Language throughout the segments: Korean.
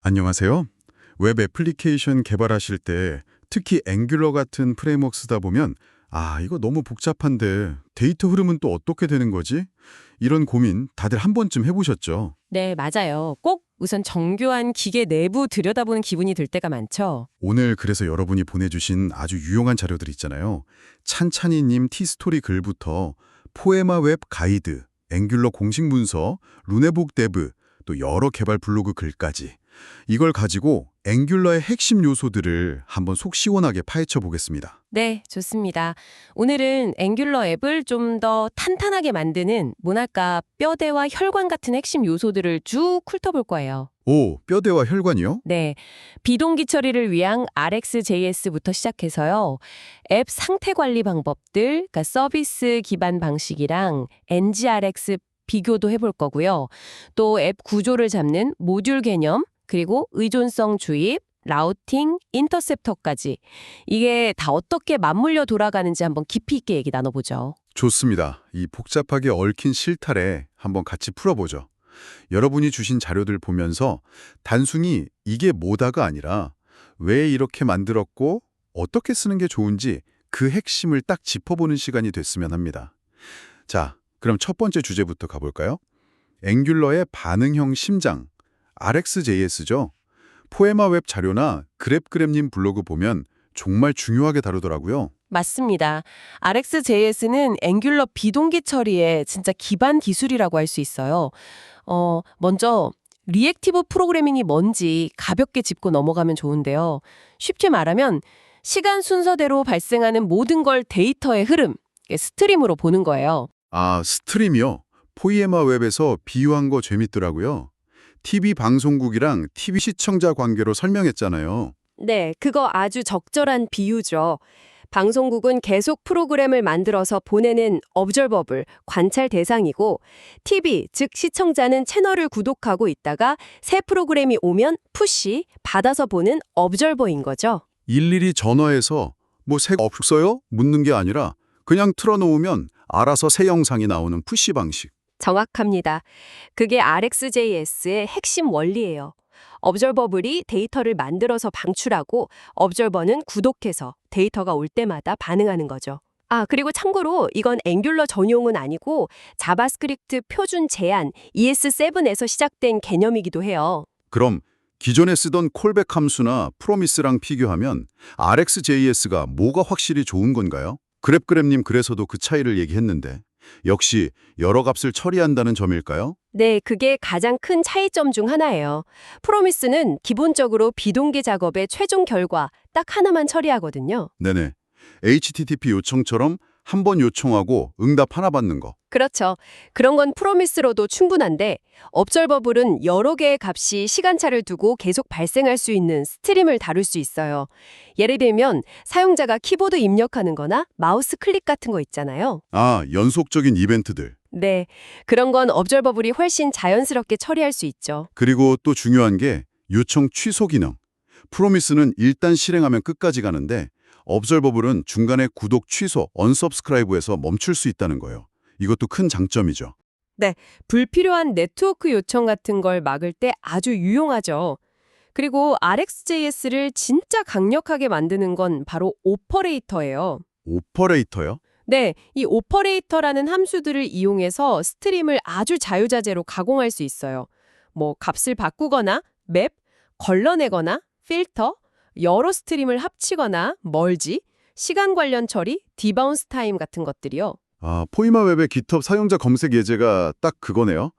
안녕하세요. 웹 애플리케이션 개발하실 때 특히 앵귤러 같은 프레임워크 쓰다 보면 이거 너무 복잡한데 데이터 흐름은 또 어떻게 되는 거지? 이런 고민 다들 한 번쯤 해보셨죠? 네, 맞아요. 꼭 우선 정교한 기계 내부 들여다보는 기분이 들 때가 많죠. 오늘 그래서 여러분이 보내주신 아주 유용한 자료들 있잖아요. 찬찬이님 티스토리 글부터 포에마 웹 가이드, 앵귤러 공식 문서, 루네북 데브, 또 여러 개발 블로그 글까지 이걸 가지고 앵귤러의 핵심 요소들을 한번 속 시원하게 파헤쳐 보겠습니다. 네, 좋습니다. 오늘은 앵귤러 앱을 좀 더 탄탄하게 만드는 뭐랄까 뼈대와 혈관 같은 핵심 요소들을 쭉 훑어볼 거예요. 오, 뼈대와 혈관이요? 네, 비동기 처리를 위한 RxJS부터 시작해서요. 앱 상태 관리 방법들, 그러니까 서비스 기반 방식이랑 NGRX 비교도 해볼 거고요. 또 앱 구조를 잡는 모듈 개념, 그리고 의존성 주입, 라우팅, 인터셉터까지 이게 다 어떻게 맞물려 돌아가는지 한번 깊이 있게 얘기 나눠보죠. 좋습니다. 이 복잡하게 얽힌 실타래 한번 같이 풀어보죠. 여러분이 주신 자료들 보면서 단순히 이게 뭐다가 아니라 왜 이렇게 만들었고 어떻게 쓰는 게 좋은지 그 핵심을 딱 짚어보는 시간이 됐으면 합니다. 자, 그럼 첫 번째 주제부터 가볼까요? 앵귤러의 반응형 심장, RxJS죠. 포에마 웹 자료나 그랩그랩님 블로그 보면 정말 중요하게 다루더라고요. 맞습니다. RxJS는 앵귤러 비동기 처리의 진짜 기반 기술이라고 할 수 있어요. 먼저 리액티브 프로그래밍이 뭔지 가볍게 짚고 넘어가면 좋은데요. 쉽게 말하면 시간 순서대로 발생하는 모든 걸 데이터의 흐름, 스트림으로 보는 거예요. 스트림이요. 포이에마 웹에서 비유한 거 재밌더라고요. TV 방송국이랑 TV 시청자 관계로 설명했잖아요. 네, 그거 아주 적절한 비유죠. 방송국은 계속 프로그램을 만들어서 보내는 observable, 관찰 대상이고 TV, 즉 시청자는 채널을 구독하고 있다가 새 프로그램이 오면 푸시, 받아서 보는 observer인 거죠. 일일이 전화해서 뭐 새 없어요? 묻는 게 아니라 그냥 틀어놓으면 알아서 새 영상이 나오는 푸시 방식. 정확합니다. 그게 RxJS의 핵심 원리예요. observable이 데이터를 만들어서 방출하고 observer는 구독해서 데이터가 올 때마다 반응하는 거죠. 그리고 참고로 이건 앵귤러 전용은 아니고 자바스크립트 표준 제한 ES7에서 시작된 개념이기도 해요. 그럼 기존에 쓰던 콜백 함수나 프로미스랑 비교하면 RxJS가 뭐가 확실히 좋은 건가요? 그랩그랩님 그래서도 그 차이를 얘기했는데 역시 여러 값을 처리한다는 점일까요? 네, 그게 가장 큰 차이점 중 하나예요. 프로미스는 기본적으로 비동기 작업의 최종 결과 딱 하나만 처리하거든요. 네네. HTTP 요청처럼 한 번 요청하고 응답 하나 받는 거. 그렇죠. 그런 건 프로미스로도 충분한데 observable은 여러 개의 값이 시간차를 두고 계속 발생할 수 있는 스트림을 다룰 수 있어요. 예를 들면 사용자가 키보드 입력하는 거나 마우스 클릭 같은 거 있잖아요. 연속적인 이벤트들. 네, 그런 건 observable이 훨씬 자연스럽게 처리할 수 있죠. 그리고 또 중요한 게 요청 취소 기능. 프로미스는 일단 실행하면 끝까지 가는데 observable은 중간에 구독 취소, unsubscribe에서 멈출 수 있다는 거예요. 이것도 큰 장점이죠. 네, 불필요한 네트워크 요청 같은 걸 막을 때 아주 유용하죠. 그리고 RxJS를 진짜 강력하게 만드는 건 바로 오퍼레이터예요. 오퍼레이터요? 네, 이 오퍼레이터라는 함수들을 이용해서 스트림을 아주 자유자재로 가공할 수 있어요. 뭐 값을 바꾸거나 맵, 걸러내거나 필터, 여러 스트림을 합치거나 멀지, 시간 관련 처리, 디바운스 타임 같은 것들이요. 포이마 웹의 GitHub 사용자 검색 예제가 딱 그거네요.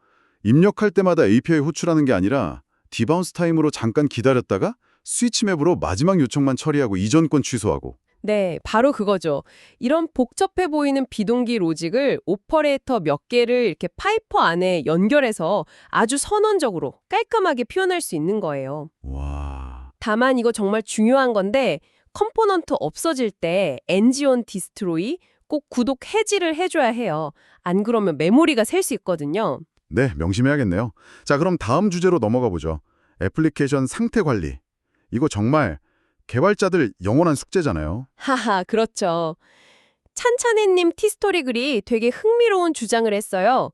입력할 때마다 API 호출하는 게 아니라 디바운스 타임으로 잠깐 기다렸다가 스위치 맵으로 마지막 요청만 처리하고 이전 건 취소하고. 네, 바로 그거죠. 이런 복잡해 보이는 비동기 로직을 오퍼레이터 몇 개를 이렇게 파이프 안에 연결해서 아주 선언적으로 깔끔하게 표현할 수 있는 거예요. 와... 다만 이거 정말 중요한 건데 컴포넌트 없어질 때 ng-on destroy 꼭 구독 해지를 해줘야 해요. 안 그러면 메모리가 셀 수 있거든요. 네, 명심해야겠네요. 자, 그럼 다음 주제로 넘어가 보죠. 애플리케이션 상태 관리. 이거 정말 개발자들 영원한 숙제잖아요. 하하, 그렇죠. 찬찬이님 티스토리 글이 되게 흥미로운 주장을 했어요.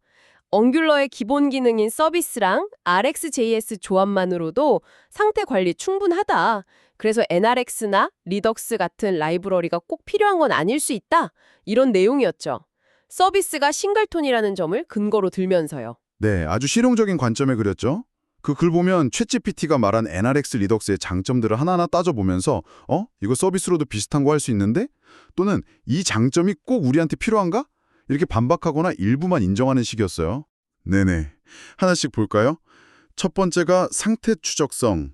엉귤러의 기본 기능인 서비스랑 RxJS 조합만으로도 상태 관리 충분하다. 그래서 NRX나 리덕스 같은 라이브러리가 꼭 필요한 건 아닐 수 있다. 이런 내용이었죠. 서비스가 싱글톤이라는 점을 근거로 들면서요. 네, 아주 실용적인 관점에 그렸죠. 그 글 보면 챗GPT가 말한 NRX 리덕스의 장점들을 하나하나 따져보면서 이거 서비스로도 비슷한 거 할 수 있는데? 또는 이 장점이 꼭 우리한테 필요한가? 이렇게 반박하거나 일부만 인정하는 식이었어요. 네네. 하나씩 볼까요? 첫 번째가 상태 추적성.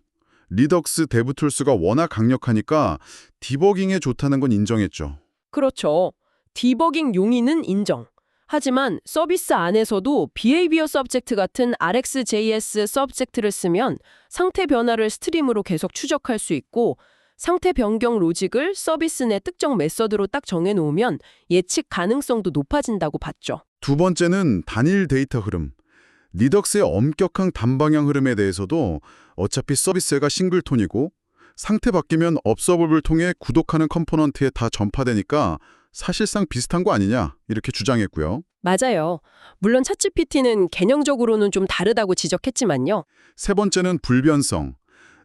리덕스 데브툴스가 워낙 강력하니까 디버깅에 좋다는 건 인정했죠. 그렇죠. 디버깅 용이는 인정. 하지만 서비스 안에서도 behavior subject 같은 RxJS 서브젝트를 쓰면 상태 변화를 스트림으로 계속 추적할 수 있고 상태 변경 로직을 서비스 내 특정 메서드로 딱 정해놓으면 예측 가능성도 높아진다고 봤죠. 두 번째는 단일 데이터 흐름. 리덕스의 엄격한 단방향 흐름에 대해서도 어차피 서비스가 싱글톤이고 상태 바뀌면 observable 통해 구독하는 컴포넌트에 다 전파되니까 사실상 비슷한 거 아니냐 이렇게 주장했고요. 맞아요. 물론 챗GPT는 개념적으로는 좀 다르다고 지적했지만요. 세 번째는 불변성.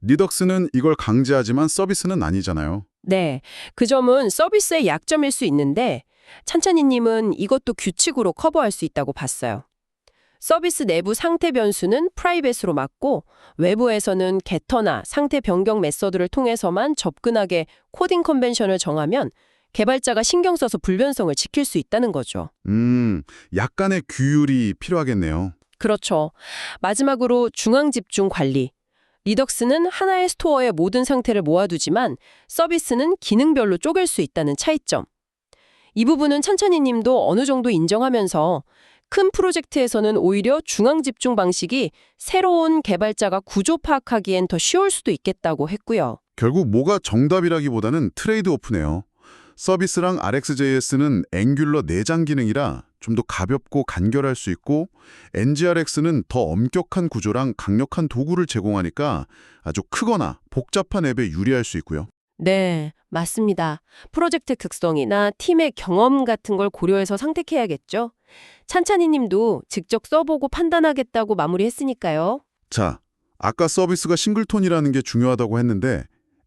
리덕스는 이걸 강제하지만 서비스는 아니잖아요. 네, 그 점은 서비스의 약점일 수 있는데 찬찬이님은 이것도 규칙으로 커버할 수 있다고 봤어요. 서비스 내부 상태 변수는 프라이빗으로 막고 외부에서는 게터나 상태 변경 메서드를 통해서만 접근하게 코딩 컨벤션을 정하면 개발자가 신경 써서 불변성을 지킬 수 있다는 거죠. 약간의 규율이 필요하겠네요. 그렇죠. 마지막으로 중앙 집중 관리. 리덕스는 하나의 스토어의 모든 상태를 모아두지만 서비스는 기능별로 쪼갤 수 있다는 차이점. 이 부분은 찬찬이 님도 어느 정도 인정하면서 큰 프로젝트에서는 오히려 중앙 집중 방식이 새로운 개발자가 구조 파악하기엔 더 쉬울 수도 있겠다고 했고요. 결국 뭐가 정답이라기보다는 트레이드오프네요. 서비스랑 RxJS는 앵귤러 내장 기능이라 좀 더 가볍고 간결할 수 있고 NGRX는 더 엄격한 구조랑 강력한 도구를 제공하니까 아주 크거나 복잡한 앱에 유리할 수 있고요. 네, 맞습니다. 프로젝트 특성이나 팀의 경험 같은 걸 고려해서 선택해야겠죠. 찬찬이 님도 직접 써보고 판단하겠다고 마무리했으니까요. 자, 아까 서비스가 싱글톤이라는 게 중요하다고 했는데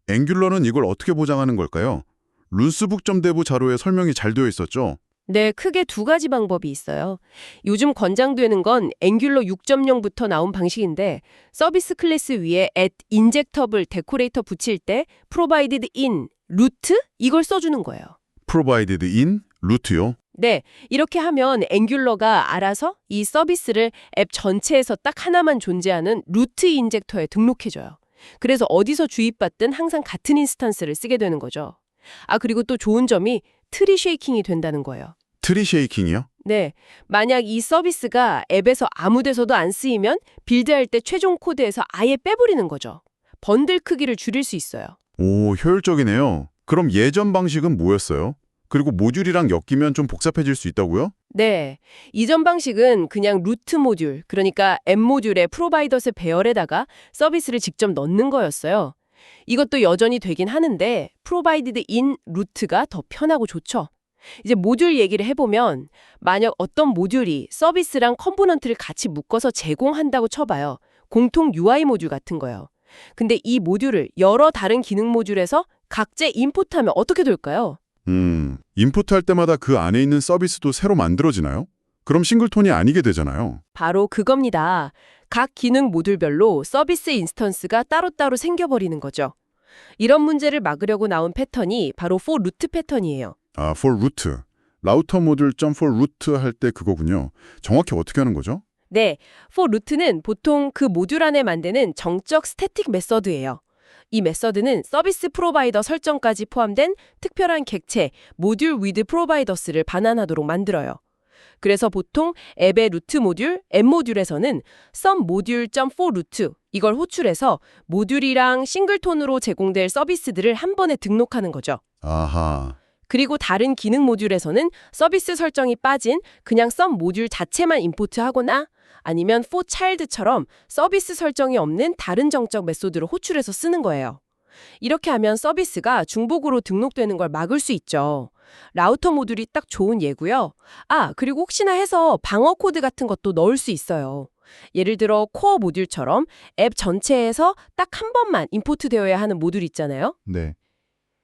앵귤러는 이걸 어떻게 보장하는 걸까요? 룬스북.dev 자료에 설명이 잘 되어 있었죠? 네, 크게 두 가지 방법이 있어요. 요즘 권장되는 건 앵귤러 6.0부터 나온 방식인데 서비스 클래스 위에 at injectable 데코레이터 붙일 때 provided in root 이걸 써주는 거예요. provided in root요. 네, 이렇게 하면 앵귤러가 알아서 이 서비스를 앱 전체에서 딱 하나만 존재하는 루트 인젝터에 등록해줘요. 그래서 어디서 주입받든 항상 같은 인스턴스를 쓰게 되는 거죠. 그리고 또 좋은 점이 트리 쉐이킹이 된다는 거예요. 트리 쉐이킹이요? 네, 만약 이 서비스가 앱에서 아무 데서도 안 쓰이면 빌드할 때 최종 코드에서 아예 빼버리는 거죠. 번들 크기를 줄일 수 있어요. 오, 효율적이네요. 그럼 예전 방식은 뭐였어요? 그리고 모듈이랑 엮이면 좀 복잡해질 수 있다고요? 네, 이전 방식은 그냥 루트 모듈, 그러니까 앱 모듈의 프로바이더스 배열에다가 서비스를 직접 넣는 거였어요. 이것도 여전히 되긴 하는데 provided in root가 더 편하고 좋죠. 이제 모듈 얘기를 해보면 만약 어떤 모듈이 서비스랑 컴포넌트를 같이 묶어서 제공한다고 쳐봐요. 공통 UI 모듈 같은 거요. 근데 이 모듈을 여러 다른 기능 모듈에서 각자 인풋하면 어떻게 될까요? 인풋할 때마다 그 안에 있는 서비스도 새로 만들어지나요? 그럼 싱글톤이 아니게 되잖아요. 바로 그겁니다. 각 기능 모듈별로 서비스 인스턴스가 따로따로 생겨버리는 거죠. 이런 문제를 막으려고 나온 패턴이 바로 for root 패턴이에요. for root. 라우터 모듈 .for root 할 때 그거군요. 정확히 어떻게 하는 거죠? 네, for root는 보통 그 모듈 안에 만드는 정적 스태틱 메서드예요. 이 메서드는 서비스 프로바이더 설정까지 포함된 특별한 객체 모듈 with providers를 반환하도록 만들어요. 그래서 보통 앱의 루트 모듈, 앱 모듈에서는 some module.forRoot 이걸 호출해서 모듈이랑 싱글톤으로 제공될 서비스들을 한 번에 등록하는 거죠. 아하. 그리고 다른 기능 모듈에서는 서비스 설정이 빠진 그냥 some 모듈 자체만 임포트하거나 아니면 for child처럼 서비스 설정이 없는 다른 정적 메소드를 호출해서 쓰는 거예요. 이렇게 하면 서비스가 중복으로 등록되는 걸 막을 수 있죠. 라우터 모듈이 딱 좋은 예고요. 그리고 혹시나 해서 방어 코드 같은 것도 넣을 수 있어요. 예를 들어 코어 모듈처럼 앱 전체에서 딱 한 번만 임포트 되어야 하는 모듈 있잖아요. 네.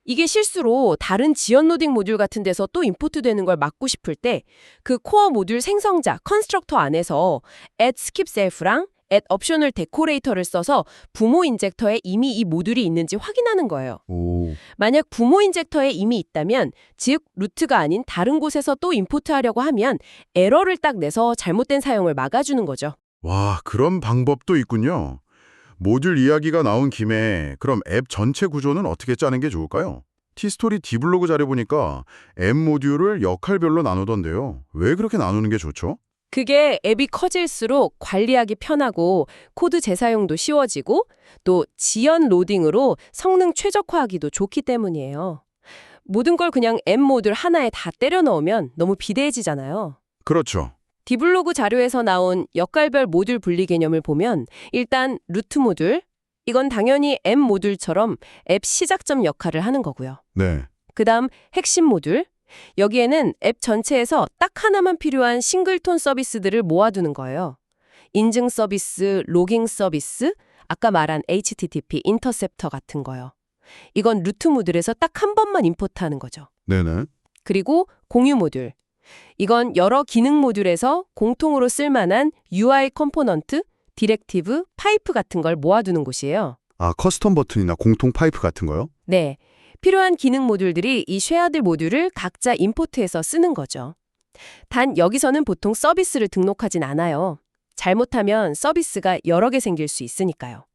이게 실수로 다른 지연 로딩 모듈 같은 데서 또 임포트 되는 걸 막고 싶을 때 그 코어 모듈 생성자 컨스트럭터 안에서 add skip self랑 add optional decorator를 써서 부모 인젝터에 이미 이 모듈이 있는지 확인하는 거예요. 오, 만약 부모 인젝터에 이미 있다면, 즉 루트가 아닌 다른 곳에서 또 임포트하려고 하면 에러를 딱 내서 잘못된 사용을 막아주는 거죠. 와, 그런 방법도 있군요. 모듈 이야기가 나온 김에 그럼 앱 전체 구조는 어떻게 짜는 게 좋을까요? 티스토리 디블로그 자료 보니까 앱 모듈을 역할별로 나누던데요. 왜 그렇게 나누는 게 좋죠? 그게 앱이 커질수록 관리하기 편하고 코드 재사용도 쉬워지고 또 지연 로딩으로 성능 최적화하기도 좋기 때문이에요. 모든 걸 그냥 앱 모듈 하나에 다 때려 넣으면 너무 비대해지잖아요. 그렇죠. 디블로그 자료에서 나온 역할별 모듈 분리 개념을 보면 일단 루트 모듈, 이건 당연히 앱 모듈처럼 앱 시작점 역할을 하는 거고요. 네. 그다음 핵심 모듈, 여기에는 앱 전체에서 딱 하나만 필요한 싱글톤 서비스들을 모아두는 거예요. 인증 서비스, 로깅 서비스, 아까 말한 HTTP 인터셉터 같은 거요. 이건 루트 모듈에서 딱 한 번만 임포트하는 거죠. 네네. 그리고 공유 모듈. 이건 여러 기능 모듈에서 공통으로 쓸만한 UI 컴포넌트, 디렉티브, 파이프 같은 걸 모아두는 곳이에요. 커스텀 버튼이나 공통 파이프 같은 거요? 네, 필요한 기능 모듈들이 이 쉐어드 모듈을 각자 임포트해서 쓰는 거죠. 단 여기서는 보통 서비스를 등록하진 않아요. 잘못하면 서비스가 여러 개 생길 수 있으니까요.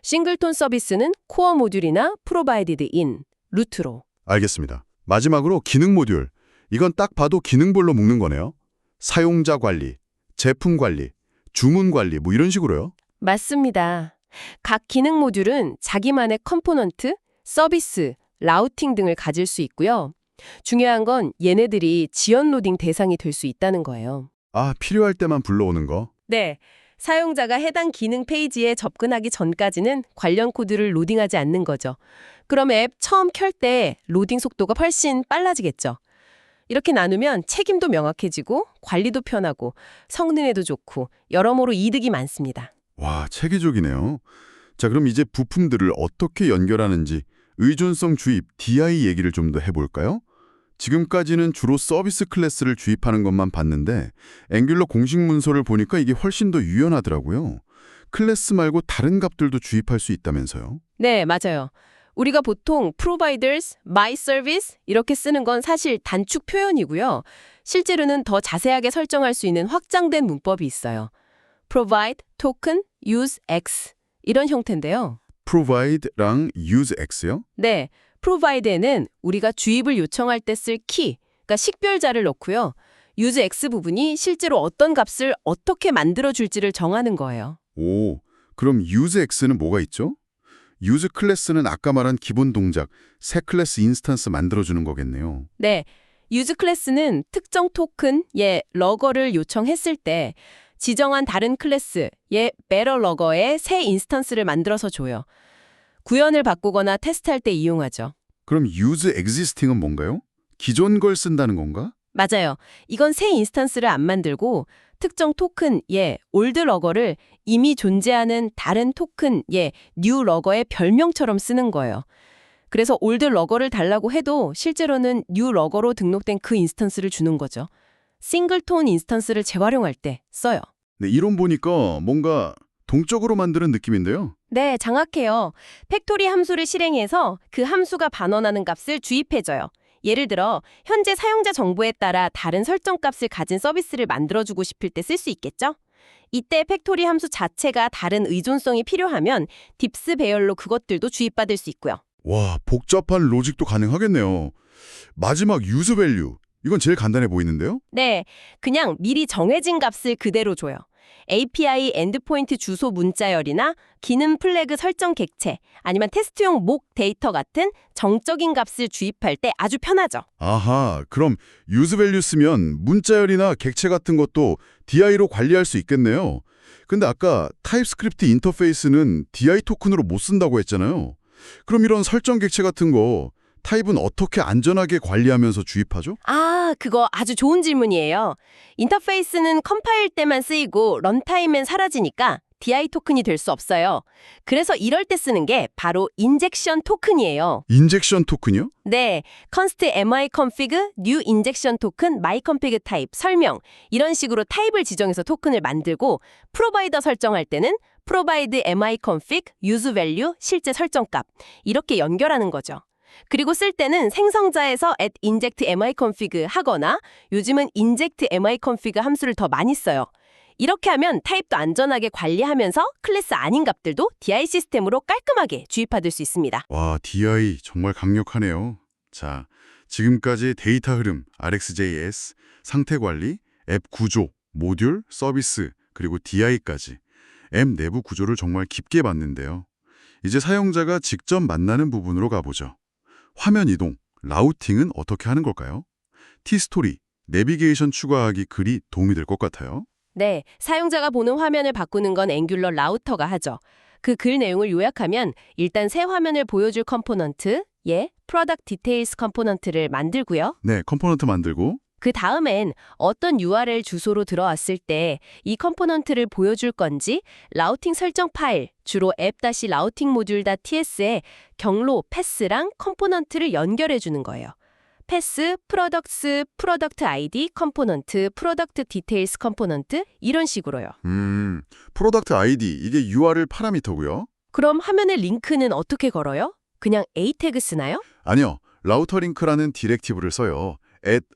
싱글톤 서비스는 코어 모듈이나 프로바이디드 인, 루트로. 알겠습니다. 마지막으로 기능 모듈. 이건 딱 봐도 기능별로 묶는 거네요. 사용자 관리, 제품 관리, 주문 관리 뭐 이런 식으로요. 맞습니다. 각 기능 모듈은 자기만의 컴포넌트, 서비스, 라우팅 등을 가질 수 있고요. 중요한 건 얘네들이 지연 로딩 대상이 될 수 있다는 거예요. 필요할 때만 불러오는 거. 네, 사용자가 해당 기능 페이지에 접근하기 전까지는 관련 코드를 로딩하지 않는 거죠. 그럼 앱 처음 켤 때 로딩 속도가 훨씬 빨라지겠죠. 이렇게 나누면 책임도 명확해지고 관리도 편하고 성능에도 좋고 여러모로 이득이 많습니다. 와, 체계적이네요. 자, 그럼 이제 부품들을 어떻게 연결하는지 의존성 주입, DI 얘기를 좀 더 해볼까요? 지금까지는 주로 서비스 클래스를 주입하는 것만 봤는데 앵귤러 공식 문서를 보니까 이게 훨씬 더 유연하더라고요. 클래스 말고 다른 값들도 주입할 수 있다면서요? 네, 맞아요. 우리가 보통 providers, my service 이렇게 쓰는 건 사실 단축 표현이고요. 실제로는 더 자세하게 설정할 수 있는 확장된 문법이 있어요. provide, token, use x 이런 형태인데요. provide랑 useX요? 네, provide에는 우리가 주입을 요청할 때 쓸 키, 그러니까 식별자를 넣고요. use x 부분이 실제로 어떤 값을 어떻게 만들어줄지를 정하는 거예요. 오, 그럼 useX는 뭐가 있죠? use 클래스는 아까 말한 기본 동작, 새 클래스 인스턴스 만들어주는 거겠네요. 네, use 클래스는 특정 토큰, 러거를 요청했을 때 지정한 다른 클래스, bearer 러거의 새 인스턴스를 만들어서 줘요. 구현을 바꾸거나 테스트할 때 이용하죠. 그럼 use existing은 뭔가요? 기존 걸 쓴다는 건가? 맞아요. 이건 새 인스턴스를 안 만들고 특정 토큰, old 러거를 이미 존재하는 다른 토큰, new 러거의 별명처럼 쓰는 거예요. 그래서 old 러거를 달라고 해도 실제로는 new 러거로 등록된 그 인스턴스를 주는 거죠. 싱글톤 인스턴스를 재활용할 때 써요. 네, 이론 보니까 뭔가 동적으로 만드는 느낌인데요. 네, 정확해요. 팩토리 함수를 실행해서 그 함수가 반원하는 값을 주입해줘요. 예를 들어 현재 사용자 정보에 따라 다른 설정 값을 가진 서비스를 만들어주고 싶을 때 쓸 수 있겠죠? 이때 팩토리 함수 자체가 다른 의존성이 필요하면 딥스 배열로 그것들도 주입받을 수 있고요. 와, 복잡한 로직도 가능하겠네요. 마지막 use value. 이건 제일 간단해 보이는데요? 네, 그냥 미리 정해진 값을 그대로 줘요. API 엔드포인트 주소 문자열이나 기능 플래그 설정 객체, 아니면 테스트용 목 데이터 같은 정적인 값을 주입할 때 아주 편하죠. 아하, 그럼 use value 쓰면 문자열이나 객체 같은 것도 DI로 관리할 수 있겠네요. 근데 아까 타입스크립트 인터페이스는 DI 토큰으로 못 쓴다고 했잖아요. 그럼 이런 설정 객체 같은 거 타입은 어떻게 안전하게 관리하면서 주입하죠? 아, 그거 아주 좋은 질문이에요. 인터페이스는 컴파일 때만 쓰이고 런타임엔 사라지니까 DI 토큰이 될 수 없어요. 그래서 이럴 때 쓰는 게 바로 인젝션 토큰이에요. 인젝션 토큰이요? 네, const mi-config new injection token my-config 타입 설명 이런 식으로 타입을 지정해서 토큰을 만들고 프로바이더 설정할 때는 provide mi-config use value 실제 설정값 이렇게 연결하는 거죠. 그리고 쓸 때는 생성자에서 @inject mi-config 하거나 요즘은 inject mi-config 함수를 더 많이 써요. 이렇게 하면 타입도 안전하게 관리하면서 클래스 아닌 값들도 DI 시스템으로 깔끔하게 주입받을 수 있습니다. 와, DI 정말 강력하네요. 자, 지금까지 데이터 흐름, RxJS, 상태 관리, 앱 구조, 모듈, 서비스, 그리고 DI까지 앱 내부 구조를 정말 깊게 봤는데요. 이제 사용자가 직접 만나는 부분으로 가보죠. 화면 이동, 라우팅은 어떻게 하는 걸까요? T-스토리, 내비게이션 추가하기 글이 도움이 될 것 같아요. 네, 사용자가 보는 화면을 바꾸는 건 앵귤러 라우터가 하죠. 그 글 내용을 요약하면 일단 새 화면을 보여줄 컴포넌트, 프로덕트 디테일스 컴포넌트를 만들고요. 네, 컴포넌트 만들고 그 다음엔 어떤 URL 주소로 들어왔을 때 이 컴포넌트를 보여줄 건지 라우팅 설정 파일, 주로 app-routing module.ts에 경로 패스랑 컴포넌트를 연결해 주는 거예요. 패스, 프로덕스, 프로덕트 아이디, 컴포넌트, 프로덕트 디테일스 컴포넌트 이런 식으로요. 프로덕트 아이디, 이게 URL 파라미터고요. 그럼 화면의 링크는 어떻게 걸어요? 그냥 A 태그 쓰나요? 아니요, 라우터 링크라는 디렉티브를 써요.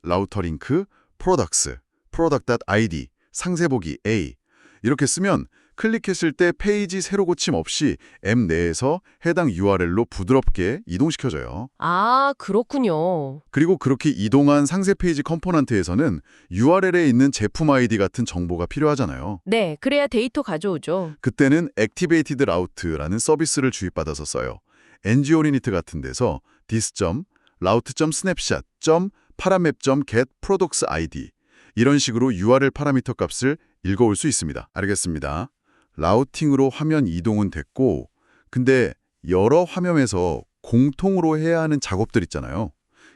라우터 링크, products, product.id, 상세보기 A 이렇게 쓰면 클릭했을 때 페이지 세로 고침 없이 앱 내에서 해당 URL로 부드럽게 이동시켜줘요. 아, 그렇군요. 그리고 그렇게 이동한 상세 페이지 컴포넌트에서는 URL에 있는 제품 아이디 같은 정보가 필요하잖아요. 네, 그래야 데이터 가져오죠. 그때는 Activated Route라는 서비스를 주입받아서 써요. ngOrinit 같은 데서 this.route.snapshot.paramap.getProductsID 이런 식으로 URL 파라미터 값을 읽어올 수 있습니다. 알겠습니다. 라우팅으로 화면 이동은 됐고, 근데 여러 화면에서 공통으로 해야 하는 작업들 있잖아요.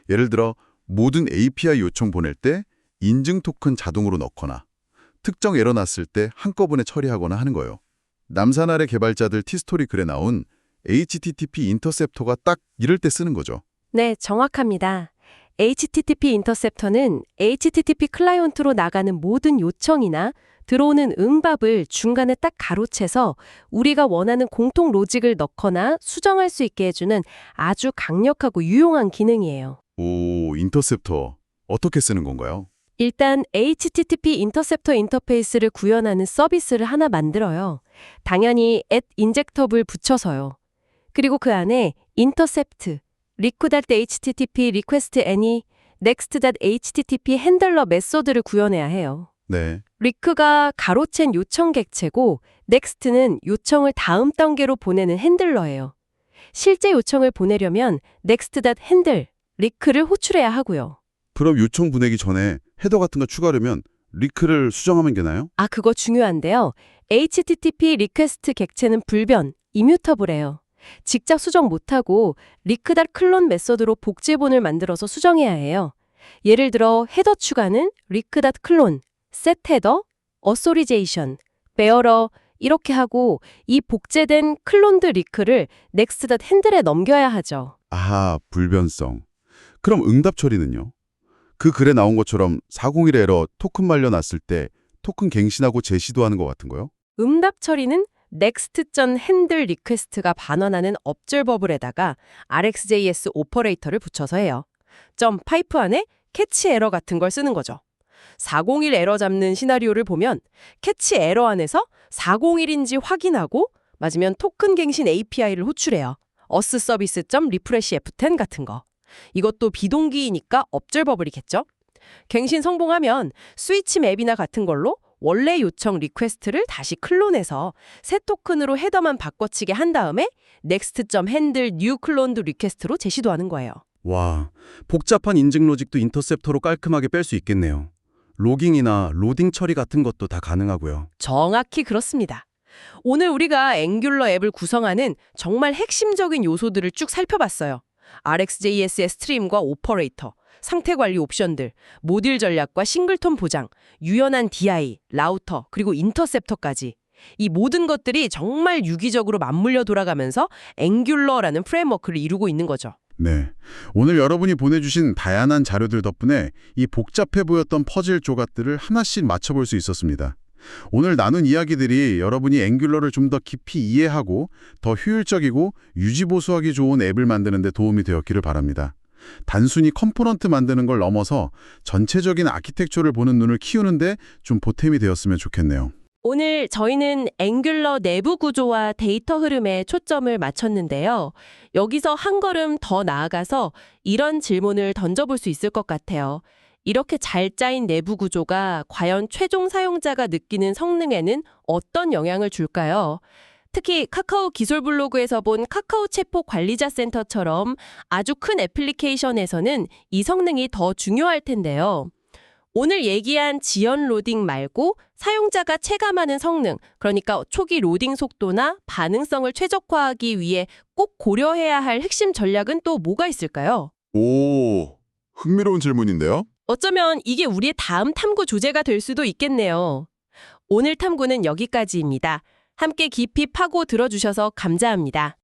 예를 들어 모든 API 요청 보낼 때 인증 토큰 자동으로 넣거나 특정 에러 났을 때 한꺼번에 처리하거나 하는 거예요. 남산 아래 개발자들 티스토리 글에 나온 HTTP 인터셉터가 딱 이럴 때 쓰는 거죠. 네, 정확합니다. HTTP 인터셉터는 HTTP 클라이언트로 나가는 모든 요청이나 들어오는 응답을 중간에 딱 가로채서 우리가 원하는 공통 로직을 넣거나 수정할 수 있게 해주는 아주 강력하고 유용한 기능이에요. 오, 인터셉터. 어떻게 쓰는 건가요? 일단 HTTP 인터셉터 인터페이스를 구현하는 서비스를 하나 만들어요. 당연히 @인젝터블 붙여서요. 그리고 그 안에 intercept, request.http request any, next.http 핸들러 메소드를 구현해야 해요. 네. 리크가 가로챈 요청 객체고 넥스트는 요청을 다음 단계로 보내는 핸들러예요. 실제 요청을 보내려면 next.handle, 리크를 호출해야 하고요. 그럼 요청 보내기 전에 헤더 같은 거 추가하려면 리크를 수정하면 되나요? 아, 그거 중요한데요. HTTP 리퀘스트 객체는 불변, 이뮤터블해요. 직접 수정 못하고 리크.클론 메소드로 복제본을 만들어서 수정해야 해요. 예를 들어 헤더 추가는 리크.클론, set 헤더, authorization, bearer 이렇게 하고 이 복제된 클론드 리크를 next.handle에 넘겨야 하죠. 아하, 불변성. 그럼 응답 처리는요? 그 글에 나온 것처럼 401 에러 토큰 말려 놨을 때 토큰 갱신하고 재시도 하는 것 같은 거요? 응답 처리는 next.handle request가 반환하는 observable에다가 RxJS 오퍼레이터를 붙여서 해요. 점 파이프 안에 캐치 에러 같은 걸 쓰는 거죠. 401 에러 잡는 시나리오를 보면 캐치 에러 안에서 401인지 확인하고 맞으면 토큰 갱신 API를 호출해요. osservice.refreshf10 같은 거. 이것도 비동기이니까 observable이겠죠? 갱신 성공하면 스위치 맵이나 같은 걸로 원래 요청 리퀘스트를 다시 클론해서 새 토큰으로 헤더만 바꿔치게 한 다음에 next.handle new cloned request로 재시도하는 거예요. 와, 복잡한 인증 로직도 인터셉터로 깔끔하게 뺄 수 있겠네요. 로깅이나 로딩 처리 같은 것도 다 가능하고요. 정확히 그렇습니다. 오늘 우리가 앵귤러 앱을 구성하는 정말 핵심적인 요소들을 쭉 살펴봤어요. RxJS의 스트림과 오퍼레이터, 상태 관리 옵션들, 모듈 전략과 싱글톤 보장, 유연한 DI, 라우터, 그리고 인터셉터까지. 이 모든 것들이 정말 유기적으로 맞물려 돌아가면서 앵귤러라는 프레임워크를 이루고 있는 거죠. 네. 오늘 여러분이 보내주신 다양한 자료들 덕분에 이 복잡해 보였던 퍼즐 조각들을 하나씩 맞춰볼 수 있었습니다. 오늘 나눈 이야기들이 여러분이 앵귤러를 좀 더 깊이 이해하고 더 효율적이고 유지보수하기 좋은 앱을 만드는 데 도움이 되었기를 바랍니다. 단순히 컴포넌트 만드는 걸 넘어서 전체적인 아키텍처를 보는 눈을 키우는데 좀 보탬이 되었으면 좋겠네요. 오늘 저희는 앵귤러 내부 구조와 데이터 흐름에 초점을 맞췄는데요. 여기서 한 걸음 더 나아가서 이런 질문을 던져볼 수 있을 것 같아요. 이렇게 잘 짜인 내부 구조가 과연 최종 사용자가 느끼는 성능에는 어떤 영향을 줄까요? 특히 카카오 기술 블로그에서 본 카카오 체포 관리자 센터처럼 아주 큰 애플리케이션에서는 이 성능이 더 중요할 텐데요. 오늘 얘기한 지연 로딩 말고 사용자가 체감하는 성능, 그러니까 초기 로딩 속도나 반응성을 최적화하기 위해 꼭 고려해야 할 핵심 전략은 또 뭐가 있을까요? 오, 흥미로운 질문인데요. 어쩌면 이게 우리의 다음 탐구 주제가 될 수도 있겠네요. 오늘 탐구는 여기까지입니다. 함께 깊이 파고 들어주셔서 감사합니다.